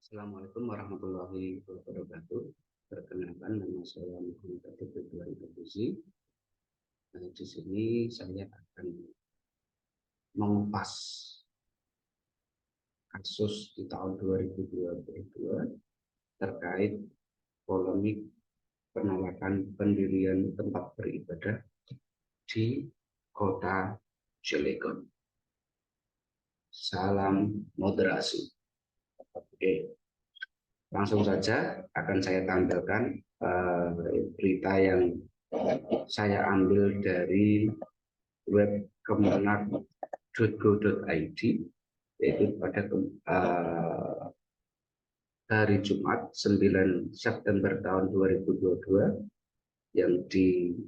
Assalamualaikum warahmatullahi wabarakatuh. Perkenalkan, nama saya Muhammad Atif Ridwan Bagusi. Di sini saya akan mengupas kasus di tahun 2022 terkait polemik penolakan pendirian tempat beribadah di Kota Cilegon. Salam moderasi. Oke, langsung saja akan saya tampilkan berita yang saya ambil dari web kemenak.go.id, yaitu pada hari Jumat 9 September tahun 2022 yang dipublish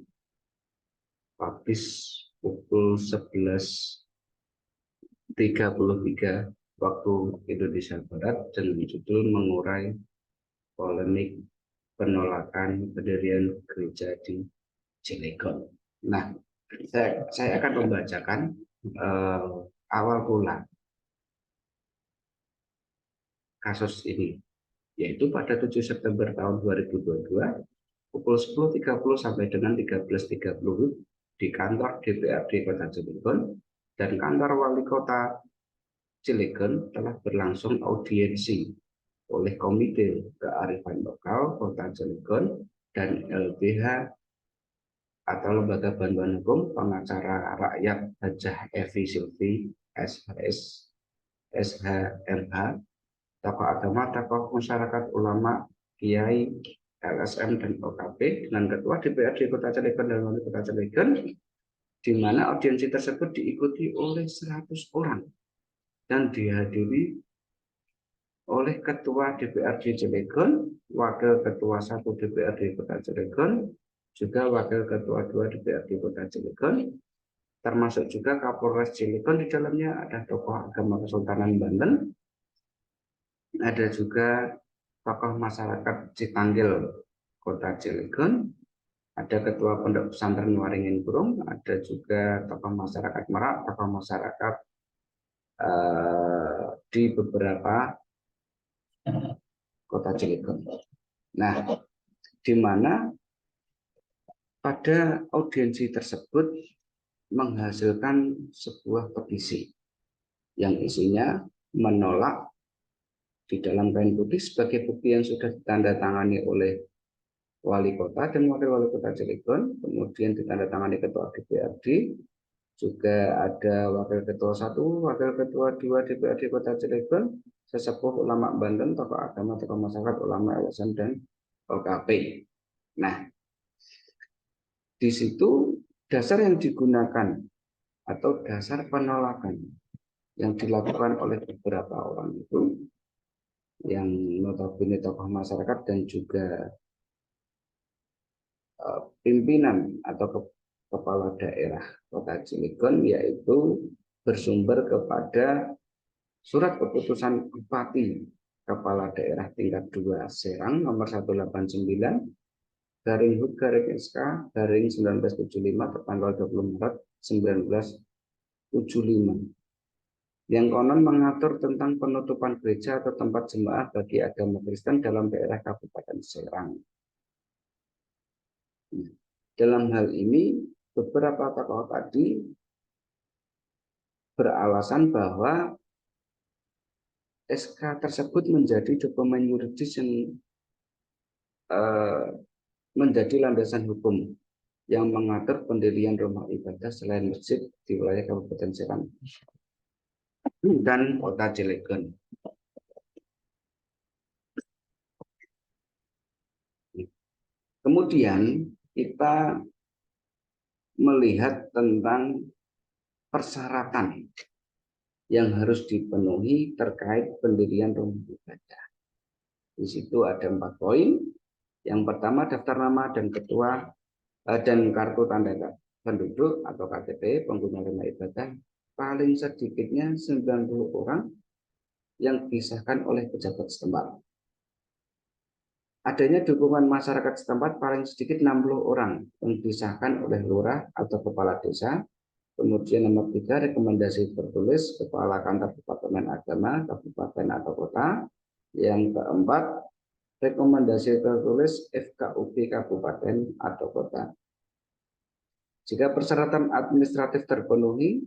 pukul 11.33 waktu Indonesia Barat dengan judul mengurai polemik penolakan pendirian gereja di Cilegon. Nah, saya akan membacakan awal mula kasus ini, yaitu pada 7 September tahun 2022 pukul 10.30 sampai dengan 13.30 di kantor DPRD Kota Cilegon dan kantor Wali Kota Cilegon telah berlangsung audiensi oleh Komite Kearifan Lokal Kota Cilegon dan LBH atau Lembaga Bantuan Hukum Pengacara Rakyat Hajah Evi Silvi SHS SHMH, tokoh agama, tokoh masyarakat, ulama, kiai, LSM dan OKP dengan Ketua DPRD Kota Cilegon dan Wali Kota Cilegon, di mana audiensi tersebut diikuti oleh 100 orang dan dihadiri oleh Ketua DPRD Cilegon, Wakil Ketua 1 DPRD Kota Cilegon, juga Wakil Ketua 2 DPRD Kota Cilegon, termasuk juga Kapolres Cilegon. Di dalamnya ada tokoh agama Kesultanan Banten, ada juga tokoh masyarakat Citanggil Kota Cilegon, ada Ketua Pondok Pesantren Waringin Burung, ada juga tokoh masyarakat Merak, tokoh masyarakat di beberapa Kota Cilegon. Nah, di mana pada audiensi tersebut menghasilkan sebuah petisi yang isinya menolak di dalam kain putih sebagai bukti yang sudah ditandatangani oleh Wali Kota dan Wakil Wali Kota Cilegon, kemudian ditandatangani Ketua DPRD, juga ada Wakil Ketua 1, Wakil Ketua 2 DPRD Kota Cilegon, sesepuh ulama Banten, tokoh agama, tokoh masyarakat, ulama LSM dan OKP. Nah, di situ dasar yang digunakan atau dasar penolakan yang dilakukan oleh beberapa orang itu yang notabene tokoh masyarakat dan juga pimpinan atau kepala daerah Kota Cilegon, yaitu bersumber kepada surat keputusan Bupati Kepala Daerah tingkat 2 Serang nomor 189 garing HUT garing SK garing 1975 tertanggal 20 Maret 1975 yang konon mengatur tentang penutupan gereja atau tempat jemaah bagi agama Kristen dalam daerah Kabupaten Serang. Dalam hal ini, beberapa tokoh tadi beralasan bahwa SK tersebut menjadi dokumen yuridis yang menjadi landasan hukum yang mengatur pendirian rumah ibadah selain masjid di wilayah Kabupaten Serang dan Kota Cilegon. Kemudian kita melihat tentang persyaratan yang harus dipenuhi terkait pendirian rumah ibadah. Di situ ada 4 poin. Yang pertama, daftar nama dan ketua dan kartu tanda penduduk atau KTP pengguna rumah ibadah paling sedikitnya 90 orang yang disahkan oleh pejabat setempat. Adanya dukungan masyarakat setempat paling sedikit 60 orang yang disahkan oleh lurah atau kepala desa. Kemudian nomor 3, rekomendasi tertulis kepala kantor departemen agama kabupaten atau kota. Yang keempat, rekomendasi tertulis FKUP kabupaten atau kota. Jika persyaratan administratif terpenuhi,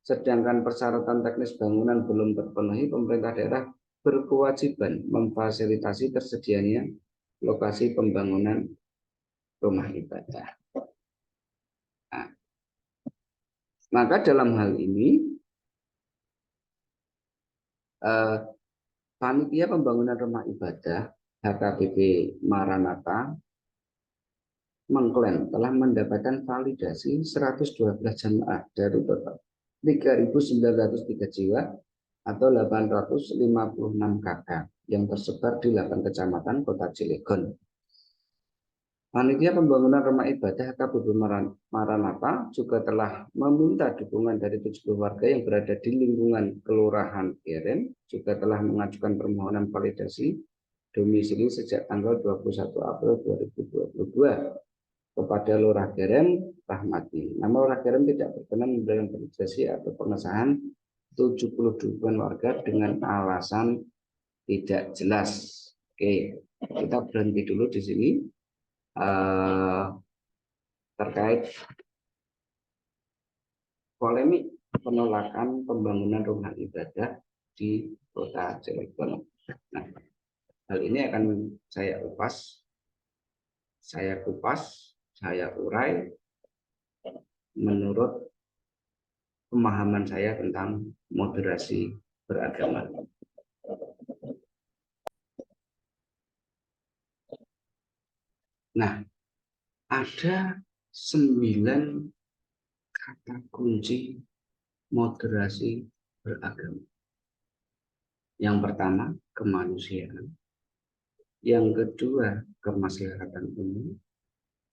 sedangkan persyaratan teknis bangunan belum terpenuhi, pemerintah daerah berkewajiban memfasilitasi tersedianya lokasi pembangunan rumah ibadah. Nah, maka dalam hal ini, panitia pembangunan rumah ibadah HKBP Maranatha mengklaim telah mendapatkan validasi 112 jamaah dari total 3.903 jiwa atau 856 kakak yang tersebar di 8 kecamatan Kota Cilegon. Panitia pembangunan rumah ibadah HKBP Maranatha juga telah meminta dukungan dari 70 warga yang berada di lingkungan Kelurahan Keren, juga telah mengajukan permohonan validasi domisili sejak tanggal 21 April 2022 kepada Lurah Keren Rahmati. Namun Lurah Keren tidak berkenan memberikan validasi atau pengesahan 70 dukungan warga dengan alasan tidak jelas. Oke, kita berhenti dulu di sini. Terkait polemik penolakan pembangunan rumah ibadah di Kota Cilegon. Nah, hal ini akan saya kupas, saya urai menurut pemahaman saya tentang moderasi beragama. Nah, ada 9 kata kunci moderasi beragama. Yang pertama, kemanusiaan. Yang kedua, kemaslahatan umum.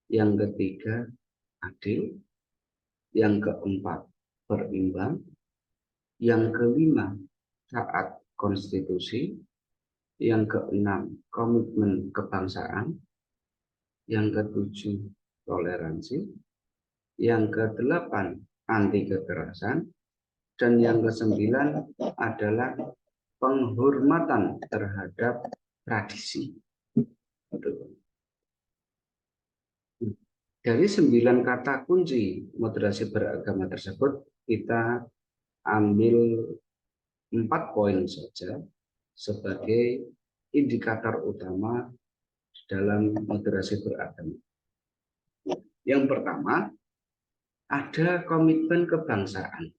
Yang ketiga, adil. Yang keempat, berimbang. Yang kelima, taat konstitusi. Yang keenam, komitmen kebangsaan. Yang ketujuh, toleransi. Yang kedelapan, anti kekerasan. Dan yang kesembilan adalah penghormatan terhadap tradisi. Dari 9 kata kunci moderasi beragama tersebut, kita ambil 4 poin saja sebagai indikator utama dalam moderasi beragama. Yang pertama, ada komitmen kebangsaan.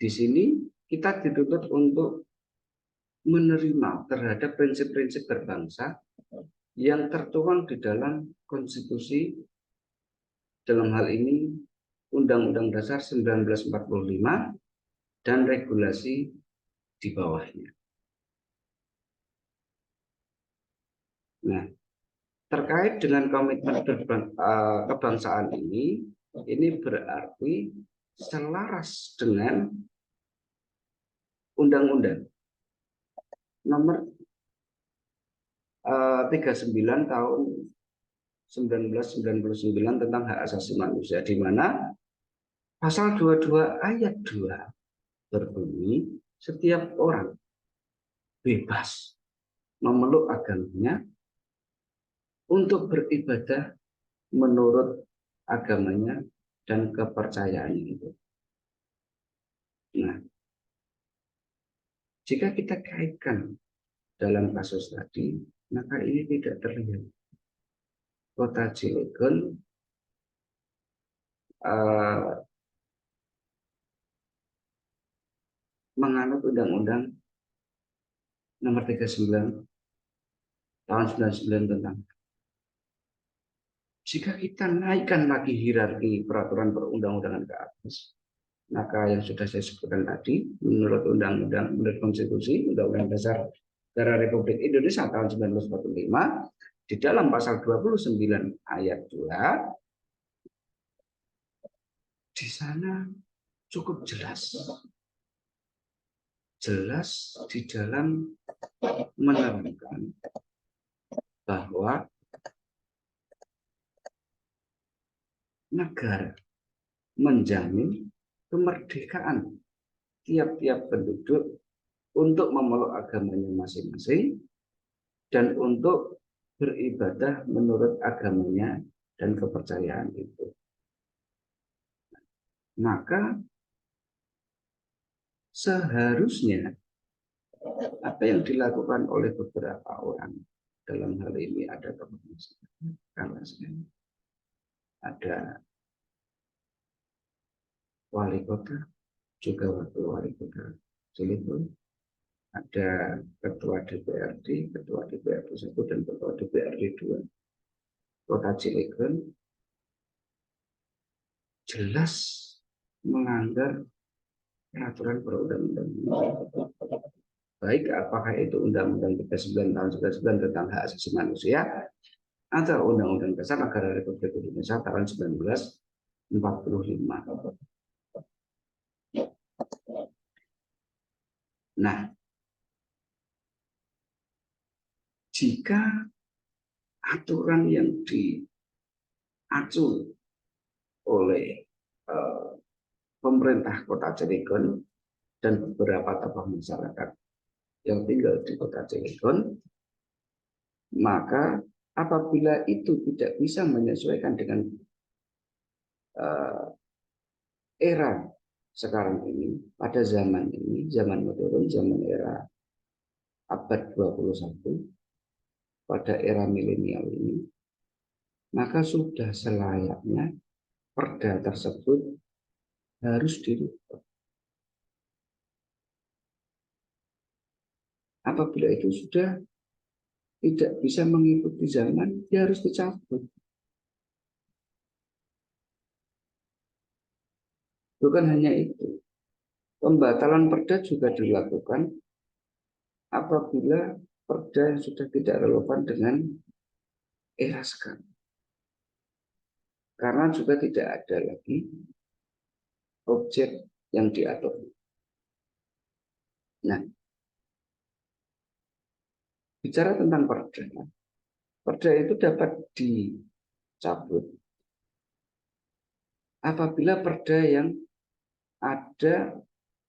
Di sini kita dituntut untuk menerima terhadap prinsip-prinsip berbangsa yang tertuang di dalam konstitusi, dalam hal ini Undang-Undang Dasar 1945 dan regulasi di bawahnya. Nah, terkait dengan komitmen kebangsaan ini berarti selaras dengan Undang-Undang nomor 39 tahun 1999 tentang hak asasi manusia, di mana pasal 22 ayat 2 berbunyi setiap orang bebas memeluk agamanya untuk beribadah menurut agamanya dan kepercayaannya itu. Nah, jika kita kaitkan dalam kasus tadi, maka ini tidak terlihat. Kota Cilegon menganut Undang-Undang nomor 39 tahun 99 tentang. Jika kita naikkan lagi hierarki peraturan perundang-undangan ke atas, maka yang sudah saya sebutkan tadi, menurut Undang-Undang, menurut Konstitusi, Undang-Undang Dasar Negara Republik Indonesia tahun 1945, di dalam pasal 29 ayat 2, di sana cukup jelas. Jelas di dalam menerangkan bahwa negara menjamin kemerdekaan tiap-tiap penduduk untuk memeluk agamanya masing-masing dan untuk beribadah menurut agamanya dan kepercayaan itu. Maka seharusnya apa yang dilakukan oleh beberapa orang dalam hal ini ada tokoh masyarakat, ada wali kota, juga wakil wali kota Cilegon, ada ketua DPRD, ketua DPRD 1 dan ketua DPRD 2 Kota Cilegon jelas melanggar peraturan perundang-undangan. Baik apakah itu Undang-Undang 39 tahun 1999 tentang hak asasi manusia atau Undang-Undang Dasar Negara Republik Indonesia tahun 1945. Nah, jika aturan yang diacu oleh pemerintah Kota Cilegon dan beberapa tokoh masyarakat yang tinggal di Kota Cilegon, maka apabila itu tidak bisa menyesuaikan dengan era sekarang ini, pada zaman ini, zaman modern, zaman era abad 21, pada era milenial ini, maka sudah selayaknya perda tersebut harus dirubah. Apabila itu sudah tidak bisa mengikuti zaman, dia harus dicabut. Bukan hanya itu, pembatalan perda juga dilakukan apabila perda yang sudah tidak relevan dengan era sekarang. Karena juga tidak ada lagi objek yang diatur. Nah, bicara tentang perda, perda itu dapat dicabut apabila perda yang ada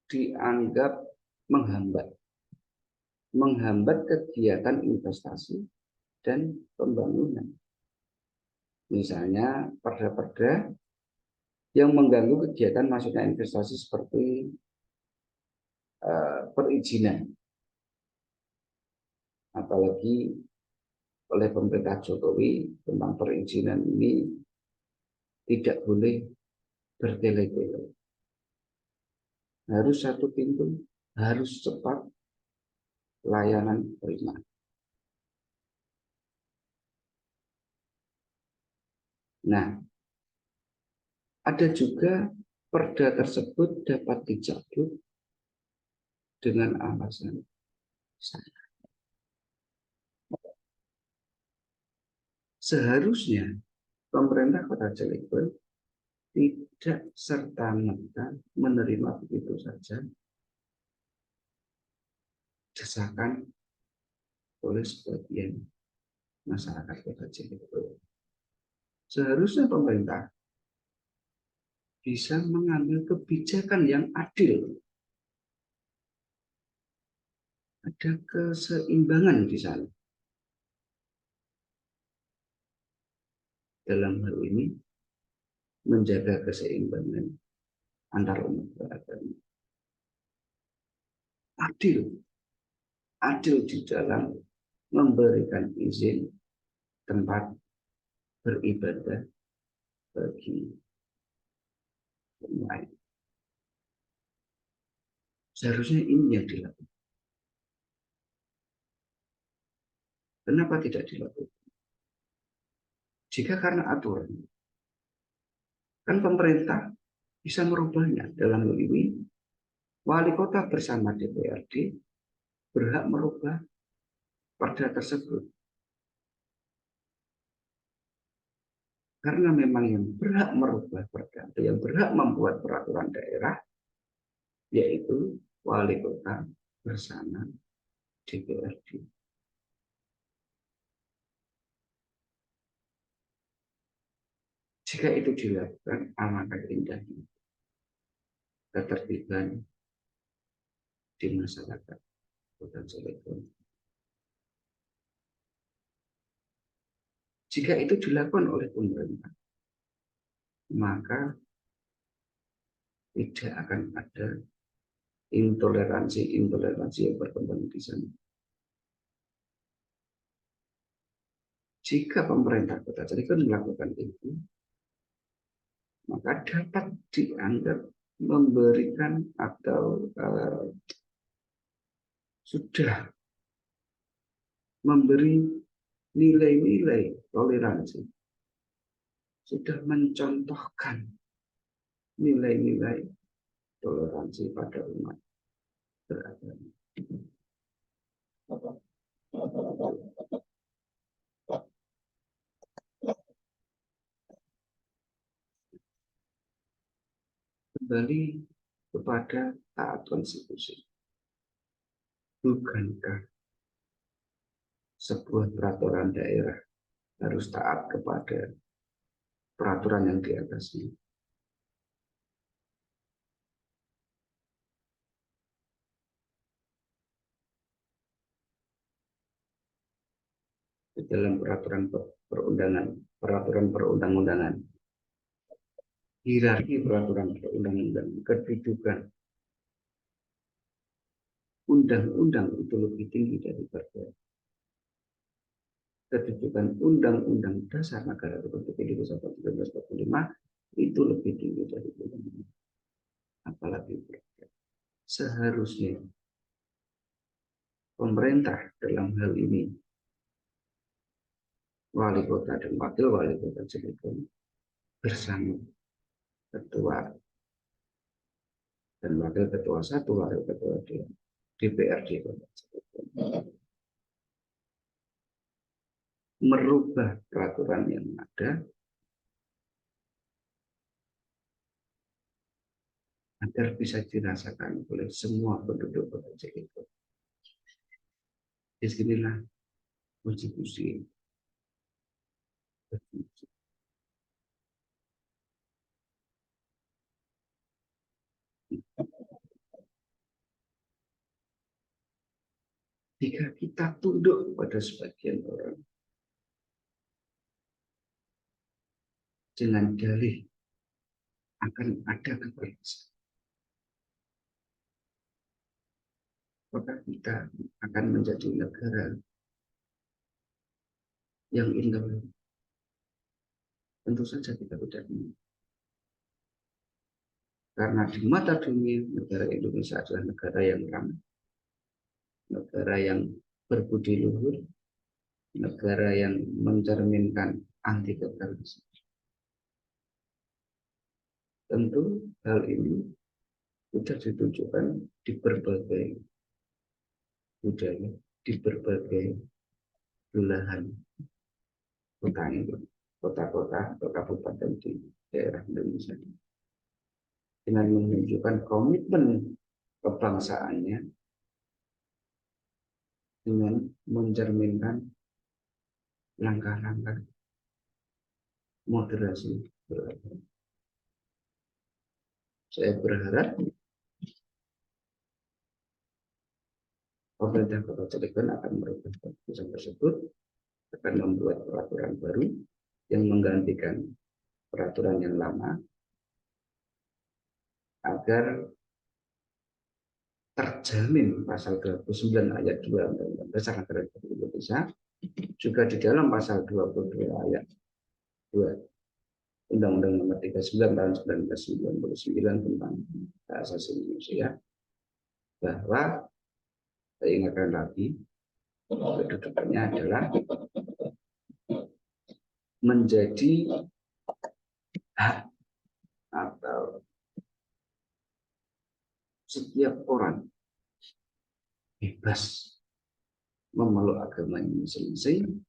dianggap menghambat kegiatan investasi dan pembangunan. Misalnya perda-perda yang mengganggu kegiatan masuknya investasi seperti perizinan, apalagi oleh pemerintah Jokowi tentang perizinan ini tidak boleh bertele-tele, harus satu pintu, harus cepat layanan prima. Nah, ada juga perda tersebut dapat dicabut dengan alasan seharusnya pemerintah Kota Cilegon tidak serta-merta menerima begitu saja desakan oleh sebagian masyarakat Kota Cilegon. Seharusnya pemerintah bisa mengambil kebijakan yang adil. Ada keseimbangan di sana. Dalam hal ini, menjaga keseimbangan antar umat beragama. Adil di dalam memberikan izin tempat beribadah bagi yang lain. Seharusnya ini yang dilakukan. Kenapa tidak dilakukan? Jika karena aturan, kan pemerintah bisa merubahnya. Dalam hal ini, wali kota bersama DPRD berhak merubah perda tersebut. Karena memang yang berhak merubah perda, yang berhak membuat peraturan daerah, yaitu wali kota bersama DPRD. Jika itu dilakukan, alangkah indahnya ketertiban di masyarakat. kota Cilegon. Jika itu dilakukan oleh pemerintah, maka tidak akan ada intoleransi yang berkembang di sana. Jika pemerintah kota Cilegon melakukan itu, maka dapat dianggap memberikan atau sudah memberi nilai-nilai toleransi, sudah mencontohkan nilai-nilai toleransi pada umat beragama. Kembali kepada taat konstitusi. Bukankah sebuah peraturan daerah harus taat kepada peraturan yang di atasnya? Di dalam peraturan perundang-undangan, hierarki peraturan perundang-undangan, kedudukan undang-undang itu lebih tinggi daripada kedudukan Undang-Undang Dasar Negara Republik Indonesia tahun 1945 itu lebih tinggi dari undang-undang. Apalagi seharusnya pemerintah dalam hal ini, wali kota dan wakil wali kota Cilegon bersama ketua dan wakil ketua satu, wakil ketua DPRD kota Cilegon merubah peraturan yang ada agar bisa dirasakan oleh semua penduduk kota Cilegon. Disinilah konstitusi. Jika kita tunduk pada sebagian orang dengan dalih akan ada kekerasan, maka kita akan menjadi negara yang intoleran. Tentu saja kita tidak ingin. Karena di mata dunia, negara Indonesia adalah negara yang ramah, negara yang berbudi luhur, negara yang mencerminkan anti kekerasan. Tentu hal ini sudah ditunjukkan di berbagai budaya, di berbagai belahan kota-kota atau kabupaten di daerah Indonesia, dengan menunjukkan komitmen kebangsaannya, dengan mencerminkan langkah-langkah moderasi beragama. Saya berharap pemerintah Kota Cilegon akan merubah keputusan tersebut, akan membuat peraturan baru yang menggantikan peraturan yang lama, agar terjamin pasal 29 ayat 2 Undang-Undang Dasar Negara Republik Indonesia, juga di dalam pasal 22 ayat 2 Undang-Undang Nomor 39 tahun 1999 tentang Hak Asasi Manusia, bahwa saya ingatkan lagi, kedudukannya adalah menjadi hak atau setiap orang bebas memeluk agamanya masing-masing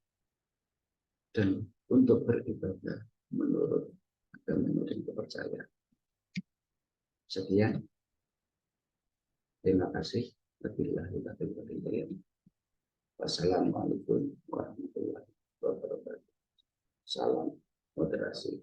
dan untuk beribadah menurut agamanya dan kepercayaan. Sekian. Terima kasih. Wassalamualaikum warahmatullahi wabarakatuh. Salam moderasi.